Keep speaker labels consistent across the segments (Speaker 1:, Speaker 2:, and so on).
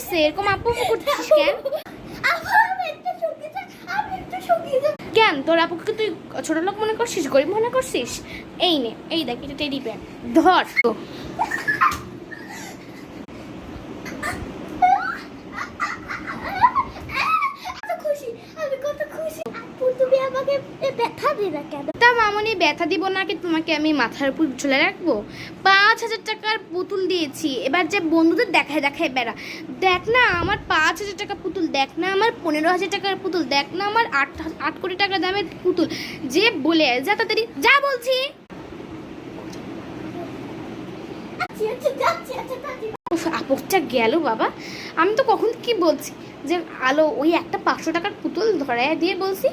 Speaker 1: হয়েছে? এরকম আপু করছিস কেন? কেন তোর আপুকে তুই ছোট লোক মনে করছিস, গরিব মনে করছিস? এই নে, এই দেখ, এটা টেডি বেয়ার, ধর। তা মামনি, ব্যথা দিব নাকি তোমাকে আমি মাথার উপর ঝুলে রাখবো? 5,000 টাকার পুতুল দিয়েছি, এবার যে বন্ধুদের দেখায় দেখায় বেড়া। দেখ না আমার 5,000 টাকা পুতুল, দেখ না আমার 15,000 টাকার পুতুল, দেখ না আমার 8 কোটি টাকা দামের পুতুল। যে বলে যা তাড়াতাড়ি যা বলছি। আপকটা গেল বাবা। আমি তো কখন কি বলছি যে আলো ওই একটা 500 টাকার পুতুল ধরায় দিয়ে বলছি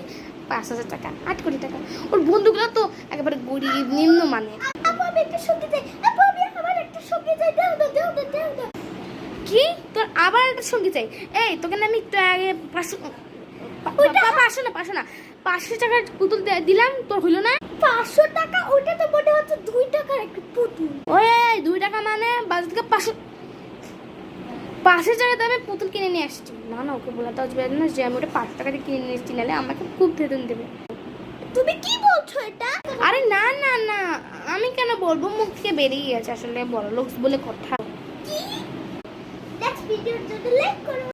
Speaker 1: 5,000 টাকা, 8 কোটি টাকা। ওর বন্ধুগুলো তো একেবারে গরিব নিম্ন মানের। কি তোর আবার একটা সঙ্গী চাই? এই তোকে না আমি একটু আগে 500 না 500 টাকার পুতুল দিলাম, তোর হইলো না?
Speaker 2: 500 টাকা? ওটা তো মনে হচ্ছে 2 টাকার একটা পুতুল।
Speaker 1: ওই 2 টাকা মানে বাজার থেকে 500 টাকা দামে পুতুল কিনে নিয়ে আসছি। না না, ওকে বলাতে আসবে না যে আমি ওটা 500 টাকা দিয়ে কিনে নিয়ে এসেছি, নাহলে আমাকে খুব বেতন দেবে।
Speaker 2: তুমি কি বলছো এটা?
Speaker 1: আরে না না না, আমি কেন বলবো, মুখ থেকে বেরিয়ে গেছে, আসলে বড় লোক বলে কথা।
Speaker 2: কি? নেক্সট ভিডিওর জন্য লাইক করো।